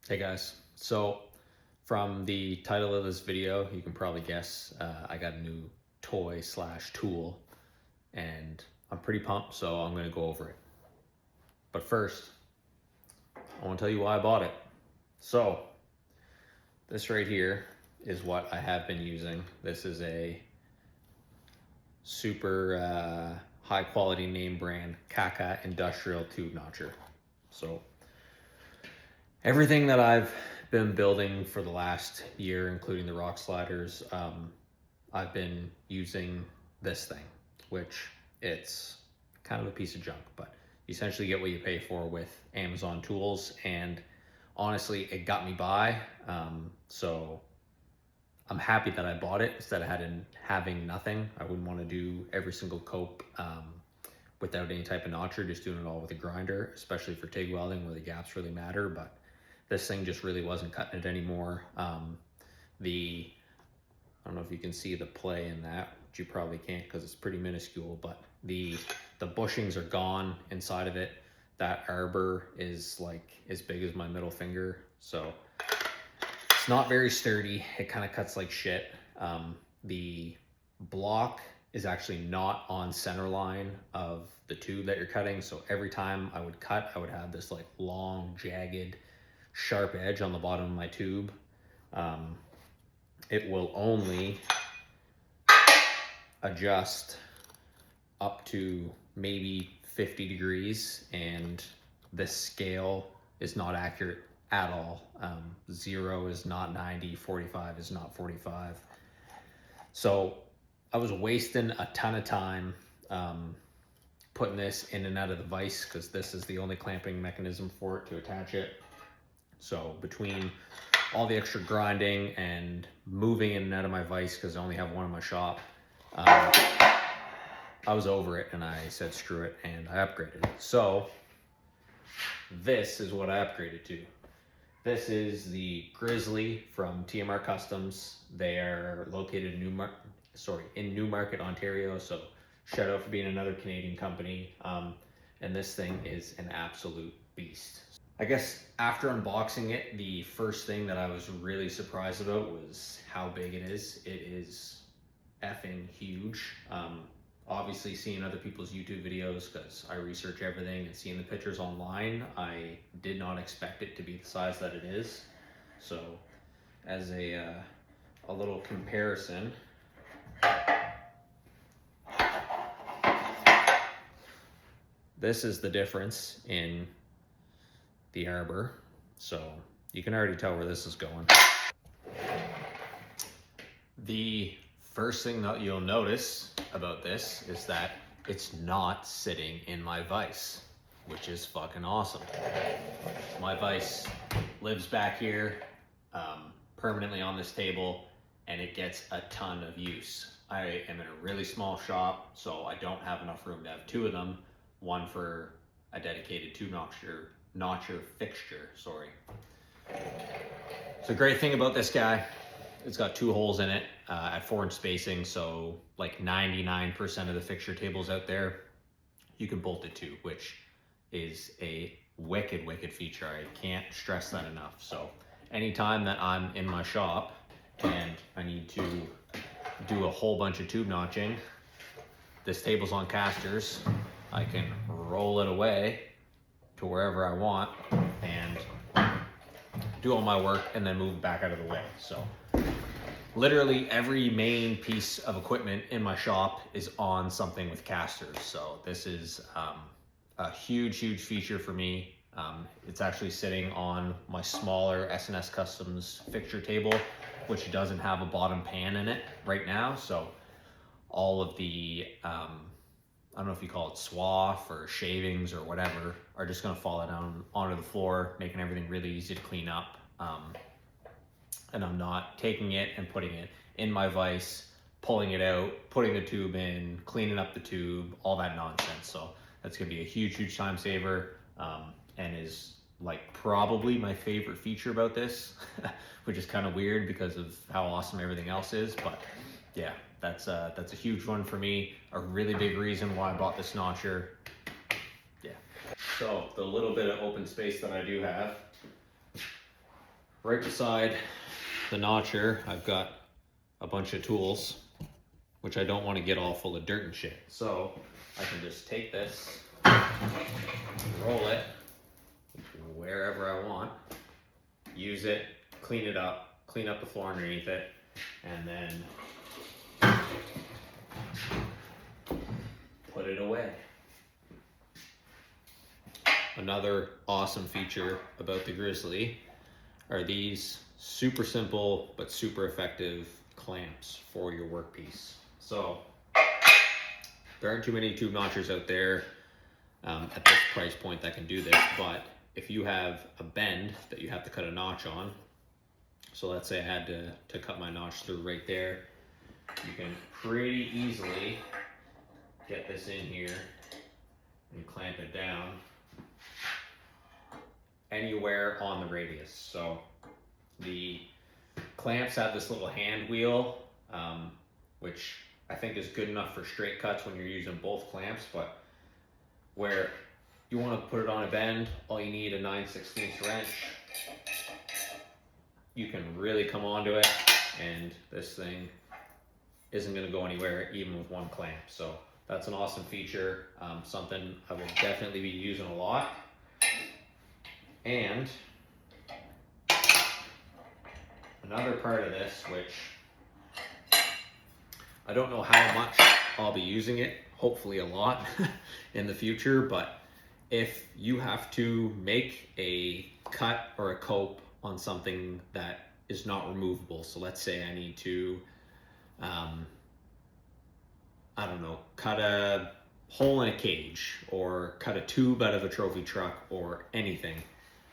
Hey guys, so from the title of this video, you can probably guess I got a new toy slash tool and I'm pretty pumped, so I'm gonna go over it. But first, I wanna tell you why I bought it. So, this right here is what I have been using. This is a super high quality name brand Kaka Industrial Tube Notcher. So, everything that I've been building for the last year, including the rock sliders, I've been using this thing, which it's kind of a piece of junk, but you essentially get what you pay for with Amazon tools, and honestly, it got me by. So I'm happy that I bought it instead of having nothing. I wouldn't want to do every single cope without any type of notcher, just doing it all with a grinder, especially for TIG welding where the gaps really matter. But this thing just really wasn't cutting it anymore. I don't know if you can see the play in that, which you probably can't because it's pretty minuscule, but the bushings are gone inside of it. That arbor is like as big as my middle finger. So it's not very sturdy. It kind of cuts like shit. The block is actually not on center line of the tube that you're cutting. So every time I would cut, I would have this like long, jagged, sharp edge on the bottom of my tube. It will only adjust up to maybe 50 degrees, and this scale is not accurate at all. 0 is not 90, 45 is not 45. So I was wasting a ton of time putting this in and out of the vise because this is the only clamping mechanism for it to attach it. So between all the extra grinding and moving in and out of my vise, because I only have one in my shop, I was over it and I said screw it and I upgraded it. So this is what I upgraded to. This is the Grizzly from TMR Customs. They are located in Newmarket, Ontario. So shout out for being another Canadian company. And this thing is an absolute beast. I guess after unboxing it, the first thing that I was really surprised about was how big it is. It is effing huge. Obviously seeing other people's YouTube videos, because I research everything, and seeing the pictures online, I did not expect it to be the size that it is. So as a little comparison, this is the difference in the arbor. So you can already tell where this is going. The first thing that you'll notice about this is that it's not sitting in my vise, which is fucking awesome. My vise lives back here permanently on this table, and it gets a ton of use. I am in a really small shop, so I don't have enough room to have two of them, one for a dedicated tube notcher fixture, sorry. So great thing about this guy, it's got 2 holes in it at 4-inch spacing, so like 99% of the fixture tables out there, you can bolt it to, which is a wicked feature. I can't stress that enough. So anytime that I'm in my shop and I need to do a whole bunch of tube notching, this table's on casters, I can roll it away to wherever I want and do all my work and then move it back out of the way. So literally every main piece of equipment in my shop is on something with casters. So this is a huge feature for me. It's actually sitting on my smaller S&S Customs fixture table, which doesn't have a bottom pan in it right now. So all of the I don't know if you call it swath or shavings or whatever, are just gonna fall down onto the floor, making everything really easy to clean up. And I'm not taking it and putting it in my vise, pulling it out, putting the tube in, cleaning up the tube, all that nonsense. So that's gonna be a huge time saver, and is like probably my favorite feature about this, which is kind of weird because of how awesome everything else is. But yeah, that's a huge one for me. A really big reason why I bought this notcher. Yeah. So the little bit of open space that I do have, right beside the notcher, I've got a bunch of tools, which I don't want to get all full of dirt and shit. So I can just take this, roll it wherever I want, use it, clean it up, clean up the floor underneath it, and then put it away. Another awesome feature about the Grizzly are these super simple but super effective clamps for your workpiece. So there aren't too many tube notchers out there at this price point that can do this, but if you have a bend that you have to cut a notch on, so let's say I had to cut my notch through right there, you can pretty easily get this in here and clamp it down anywhere on the radius. So the clamps have this little hand wheel, which I think is good enough for straight cuts when you're using both clamps, but where you want to put it on a bend, all you need a 9/16 wrench. You can really come onto it, and this thing isn't going to go anywhere even with one clamp. So that's an awesome feature, something I will definitely be using a lot. And another part of this, which I don't know how much I'll be using it, hopefully a lot in the future, but if you have to make a cut or a cope on something that is not removable, so let's say I need to, I don't know, cut a hole in a cage or cut a tube out of a trophy truck or anything,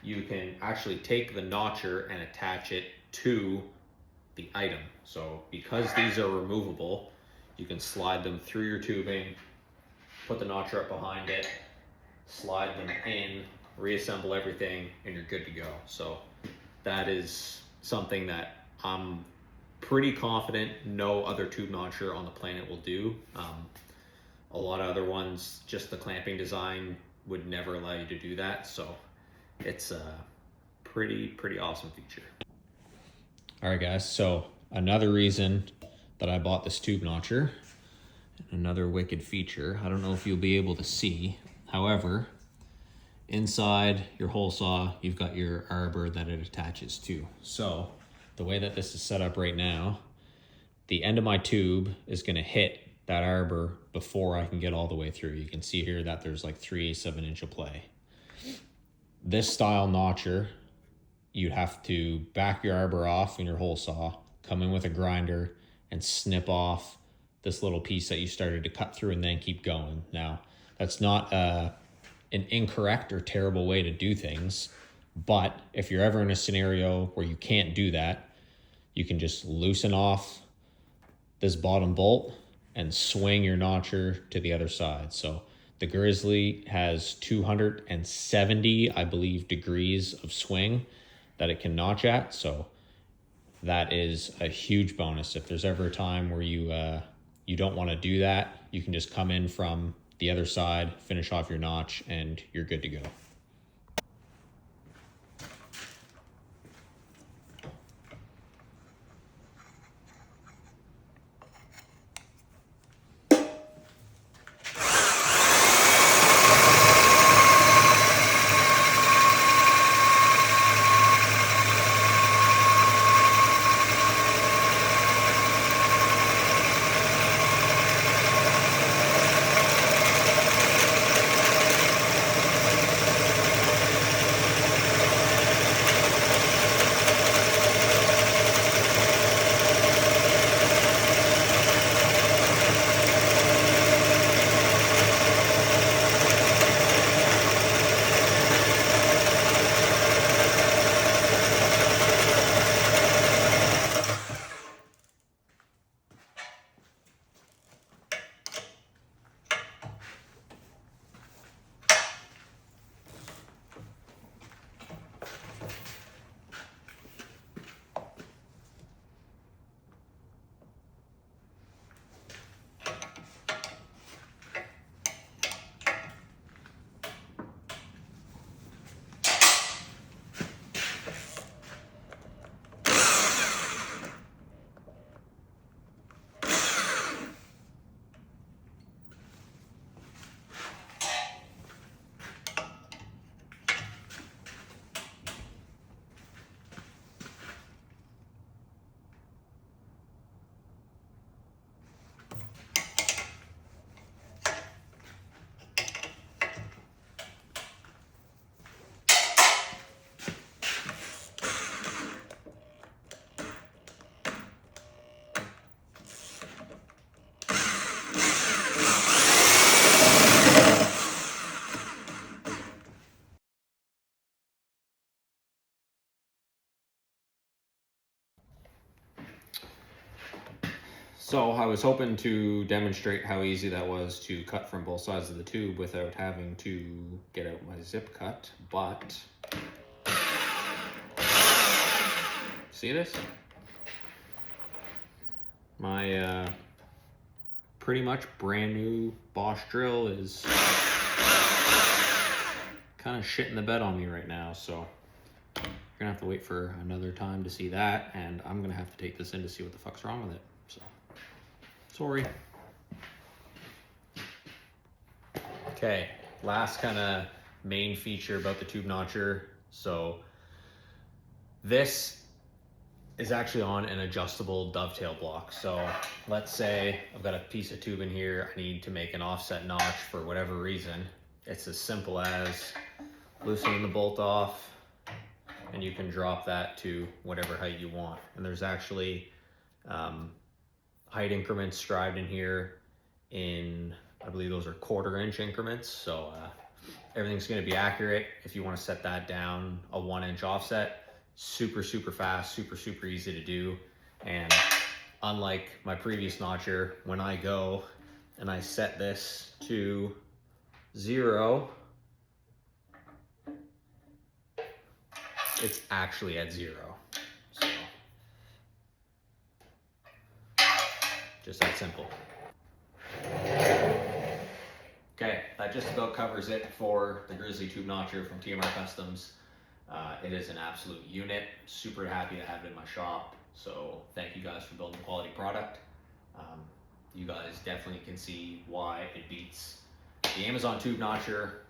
you can actually take the notcher and attach it to the item. So because these are removable, you can slide them through your tubing, put the notcher up behind it, slide them in, reassemble everything, and you're good to go. So that is something that I'm pretty confident no other tube notcher on the planet will do. A lot of other ones, just the clamping design would never allow you to do that. So it's a pretty awesome feature. All right, guys, so another reason that I bought this tube notcher, another wicked feature, I don't know if you'll be able to see, however, inside your hole saw, you've got your arbor that it attaches to. So the way that this is set up right now, the end of my tube is gonna hit that arbor before I can get all the way through. You can see here that there's like 3/8 of an inch of play. This style notcher, you'd have to back your arbor off in your hole saw, come in with a grinder and snip off this little piece that you started to cut through and then keep going. Now, that's not an incorrect or terrible way to do things, but if you're ever in a scenario where you can't do that, you can just loosen off this bottom bolt and swing your notcher to the other side. So the Grizzly has 270, I believe, degrees of swing that it can notch at. So that is a huge bonus. If there's ever a time where you don't want to do that, you can just come in from the other side, finish off your notch, and you're good to go. So I was hoping to demonstrate how easy that was to cut from both sides of the tube without having to get out my zip cut, but see this? My pretty much brand new Bosch drill is kind of shitting the bed on me right now, so you're gonna have to wait for another time to see that, and I'm gonna have to take this in to see what the fuck's wrong with it. So, sorry. Okay, last kind of main feature about the tube notcher. So this is actually on an adjustable dovetail block. So let's say I've got a piece of tube in here, I need to make an offset notch for whatever reason. It's as simple as loosening the bolt off, and you can drop that to whatever height you want. And there's actually height increments scribed in here in, I believe those are 1/4 inch increments. So everything's gonna be accurate. If you wanna set that down a 1 inch offset, super fast, super easy to do. And unlike my previous notcher, when I go and I set this to 0, it's actually at 0. So just that simple. Okay, that just about covers it for the Grizzly Tube Notcher from TMR Customs. It is an absolute unit. Super happy to have it in my shop. So thank you guys for building a quality product. You guys definitely can see why it beats the Amazon Tube Notcher.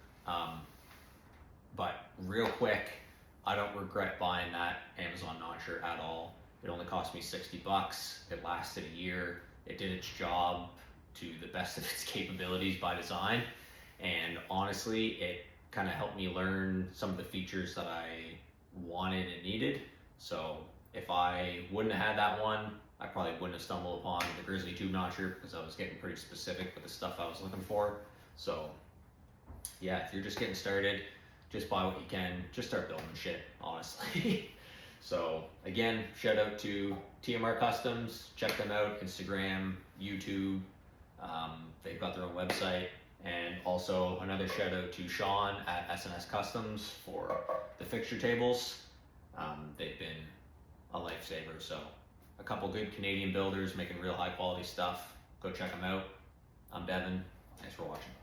But real quick, I don't regret buying that Amazon Notcher at all. It only cost me $60. It lasted a year. It did its job to the best of its capabilities by design. And honestly, it kind of helped me learn some of the features that I wanted and needed. So if I wouldn't have had that one, I probably wouldn't have stumbled upon the Grizzly Tube Notcher, because I was getting pretty specific with the stuff I was looking for. So yeah, if you're just getting started, just buy what you can, just start building shit, honestly. So again, shout out to TMR Customs, check them out, Instagram, YouTube, they've got their own website. And also another shout out to Sean at SNS Customs for the fixture tables. They've been a lifesaver. So a couple good Canadian builders making real high quality stuff. Go check them out. I'm Devin. Thanks for watching.